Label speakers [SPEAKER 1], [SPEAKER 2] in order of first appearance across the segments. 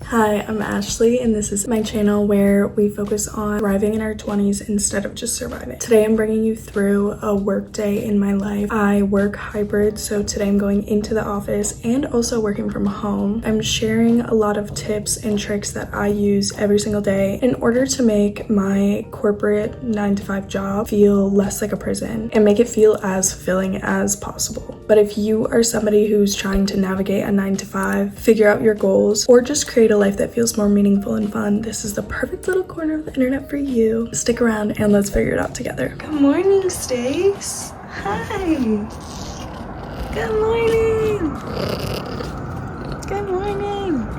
[SPEAKER 1] Hi, I'm Ashley, and this is my channel where we focus on thriving in our 20s instead of just surviving. Today I'm bringing you through a work day in my life. I work hybrid, so today I'm going into the office and also working from home. I'm sharing a lot of tips and tricks that I use every single day in order to make my corporate 9-to-5 job feel less like a prison and make it feel as fulfilling as possible. But if you are somebody who's trying to navigate a 9-to-5, figure out your goals, or just create a life that feels more meaningful and fun, this is the perfect little corner of the internet for you. Stick around and let's figure it out together. Good morning, Stace. Hi. Good morning. Good morning.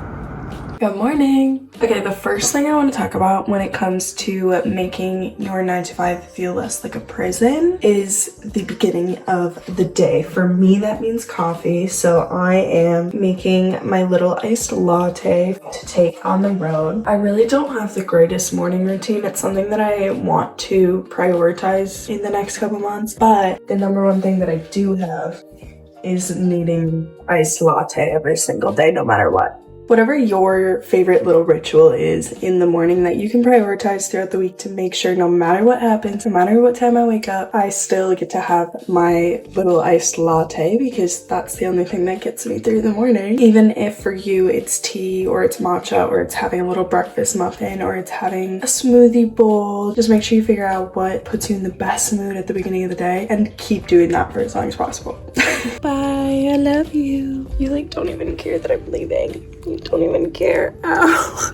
[SPEAKER 1] Good morning. Okay, the first thing I want to talk about when it comes to making your 9-to-5 feel less like a prison is the beginning of the day. For me, that means coffee. So I am making my little iced latte to take on the road. I really don't have the greatest morning routine. It's something that I want to prioritize in the next couple months. But the number one thing that I do have is needing iced latte every single day, no matter what. Whatever your favorite little ritual is in the morning that you can prioritize throughout the week to make sure no matter what happens, no matter what time I wake up, I still get to have my little iced latte because that's the only thing that gets me through the morning. Even if for you it's tea or it's matcha or it's having a little breakfast muffin or it's having a smoothie bowl, just make sure you figure out what puts you in the best mood at the beginning of the day and keep doing that for as long as possible. Bye, I love you. You don't even care that I'm leaving. You don't even care. Ow.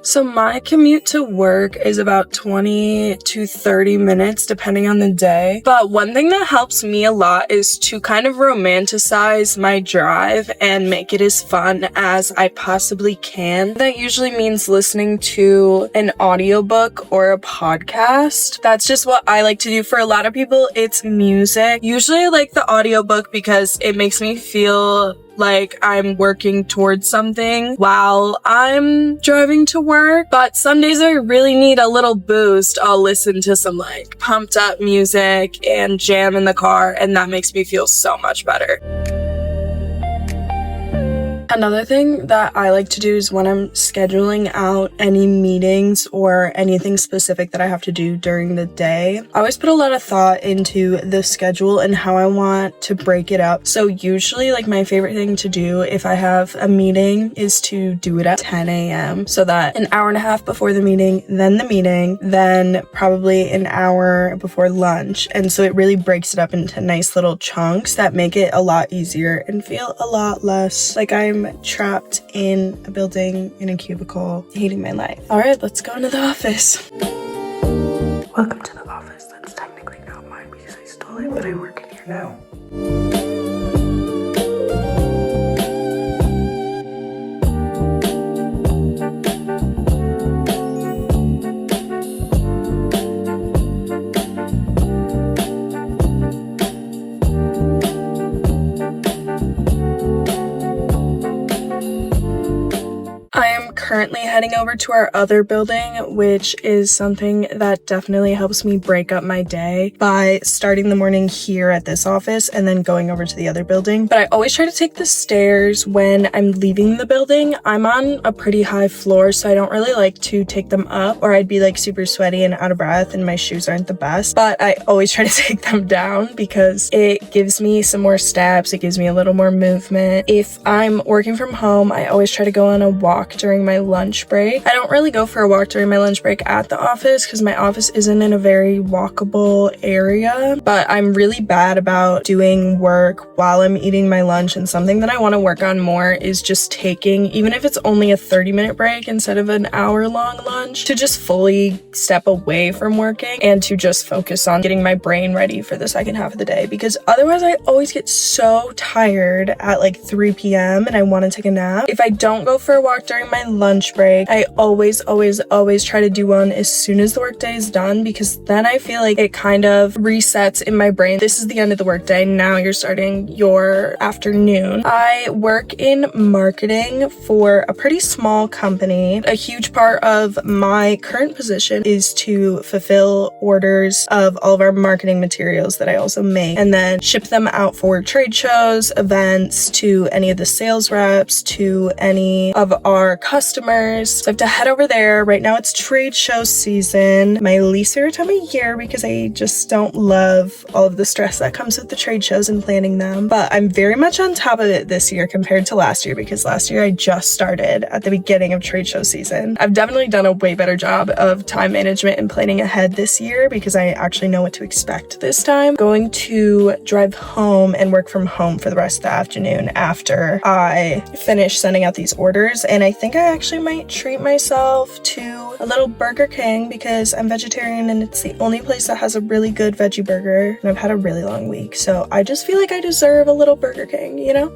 [SPEAKER 1] So my commute to work is about 20 to 30 minutes depending on the day. But one thing that helps me a lot is to kind of romanticize my drive and make it as fun as I possibly can. That usually means listening to an audiobook or a podcast. That's just what I like to do. For a lot of people, it's music. Usually I like the audiobook because it makes me feel like I'm working towards something while I'm driving to work. But some days I really need a little boost. I'll listen to some pumped up music and jam in the car, and that makes me feel so much better. Another thing that I like to do is when I'm scheduling out any meetings or anything specific that I have to do during the day, I always put a lot of thought into the schedule and how I want to break it up. So usually my favorite thing to do if I have a meeting is to do it at 10 a.m. so that an hour and a half before the meeting, then probably an hour before lunch. And so it really breaks it up into nice little chunks that make it a lot easier and feel a lot less like I'm trapped in a building in a cubicle, hating my life. All right, let's go into the office. Welcome to the office. That's technically not mine because I stole it, but I work in here now. Currently heading over to our other building, which is something that definitely helps me break up my day by starting the morning here at this office and then going over to the other building. But I always try to take the stairs when I'm leaving the building. I'm on a pretty high floor, so I don't really like to take them up or I'd be super sweaty and out of breath and my shoes aren't the best. But I always try to take them down because it gives me some more steps. It gives me a little more movement. If I'm working from home, I always try to go on a walk during my lunch break. I don't really go for a walk during my lunch break at the office because my office isn't in a very walkable area, but I'm really bad about doing work while I'm eating my lunch, and something that I want to work on more is just taking, even if it's only a 30-minute break instead of an hour-long lunch, to just fully step away from working and to just focus on getting my brain ready for the second half of the day, because otherwise I always get so tired at 3 p.m. and I want to take a nap. If I don't go for a walk during my lunch lunch break. I always try to do one as soon as the workday is done, because then I feel like it kind of resets in my brain. This is the end of the workday. Now you're starting your afternoon. I work in marketing for a pretty small company. A huge part of my current position is to fulfill orders of all of our marketing materials that I also make, and then ship them out for trade shows, events, to any of the sales reps, to any of our customers. So I have to head over there. Right now it's trade show season, my least favorite time of year, because I just don't love all of the stress that comes with the trade shows and planning them. But I'm very much on top of it this year compared to last year, because last year I just started at the beginning of trade show season. I've definitely done a way better job of time management and planning ahead this year, because I actually know what to expect this time. Going to drive home and work from home for the rest of the afternoon after I finish sending out these orders, and I think I actually might treat myself to a little Burger King, because I'm vegetarian and it's the only place that has a really good veggie burger, and I've had a really long week, so I just feel like I deserve a little Burger King, you know?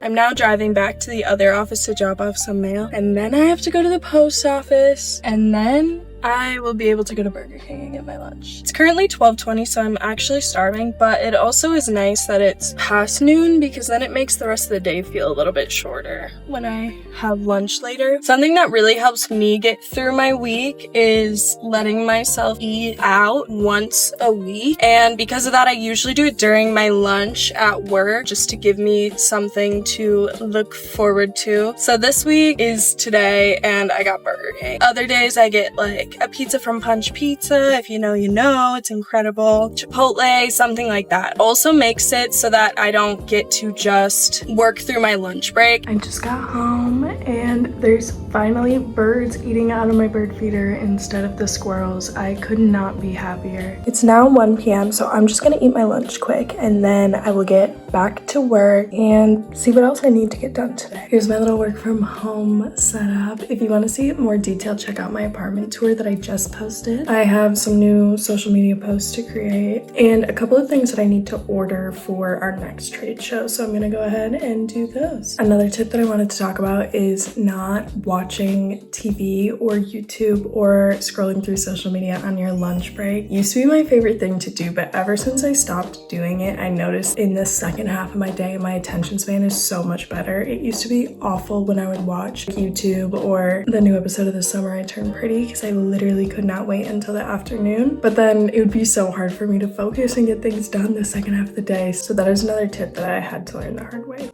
[SPEAKER 1] I'm now driving back to the other office to drop off some mail, and then I have to go to the post office, and then I will be able to go to Burger King and get my lunch. It's currently 12:20, so I'm actually starving, but it also is nice that it's past noon, because then it makes the rest of the day feel a little bit shorter when I have lunch later. Something that really helps me get through my week is letting myself eat out once a week, and because of that, I usually do it during my lunch at work, just to give me something to look forward to. So this week is today, and I got Burger King. Other days I get like a pizza from Punch Pizza. If you know, you know, it's incredible. Chipotle, something like that. Also makes it so that I don't get to just work through my lunch break. I just got home and there's finally birds eating out of my bird feeder instead of the squirrels. I could not be happier. It's now 1 p.m. so I'm just gonna eat my lunch quick, and then I will get back to work and see what else I need to get done today. Here's my little work from home setup. If you want to see it more detailed, check out my apartment tour that I just posted. I have some new social media posts to create and a couple of things that I need to order for our next trade show, so I'm gonna go ahead and do those. Another tip that I wanted to talk about is not watching TV or YouTube or scrolling through social media on your lunch break. Used to be my favorite thing to do, but ever since I stopped doing it, I noticed in the second half of my day my attention span is so much better. It used to be awful when I would watch YouTube or the new episode of The Summer I Turned Pretty, because I literally could not wait until the afternoon, but then it would be so hard for me to focus and get things done the second half of the day. So that is another tip that I had to learn the hard way.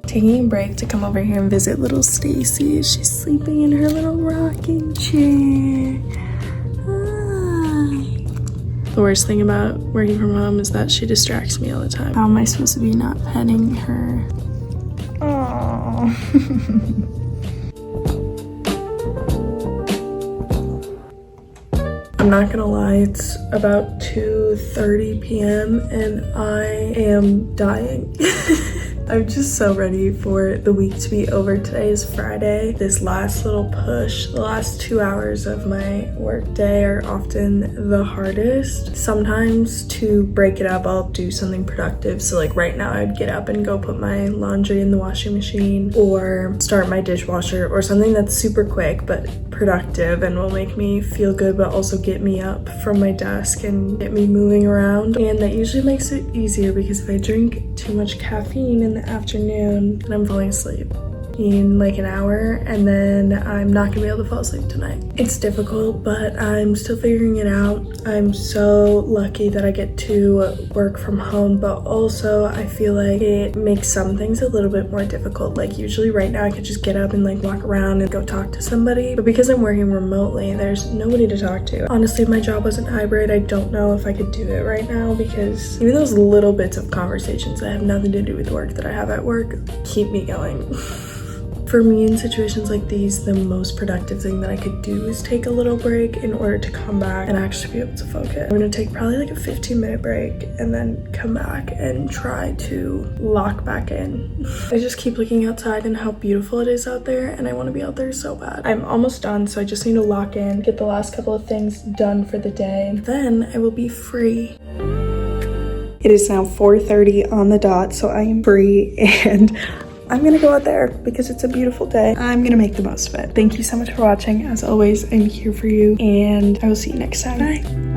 [SPEAKER 1] Taking a break to come over here and visit little Stacy. She's sleeping in her little rocking chair. The worst thing about working from home is that she distracts me all the time. How am I supposed to be not petting her? Aww. I'm not gonna lie, it's about 2:30 p.m. and I am dying. I'm just so ready for the week to be over. Today is Friday. This last little push, the last 2 hours of my work day are often the hardest. Sometimes to break it up, I'll do something productive. So like right now I'd get up and go put my laundry in the washing machine or start my dishwasher, or something that's super quick but productive and will make me feel good but also get me up from my desk and get me moving around. And that usually makes it easier, because if I drink too much caffeine in the afternoon, then I'm falling asleep in like an hour, and then I'm not gonna be able to fall asleep tonight. It's difficult, but I'm still figuring it out. I'm so lucky that I get to work from home, but also I feel like it makes some things a little bit more difficult. Like usually right now I could just get up and like walk around and go talk to somebody, but because I'm working remotely, there's nobody to talk to. Honestly, if my job wasn't hybrid, I don't know if I could do it right now, because even those little bits of conversations that have nothing to do with work that I have at work keep me going. For me, in situations like these, the most productive thing that I could do is take a little break in order to come back and actually be able to focus. I'm gonna take probably like a 15-minute break and then come back and try to lock back in. I just keep looking outside and how beautiful it is out there, and I want to be out there so bad. I'm almost done, so I just need to lock in, get the last couple of things done for the day, and then I will be free. It is now 4:30 on the dot, so I am free and I'm gonna go out there because it's a beautiful day. I'm gonna make the most of it. Thank you so much for watching. As always, I'm here for you and I will see you next time. Bye.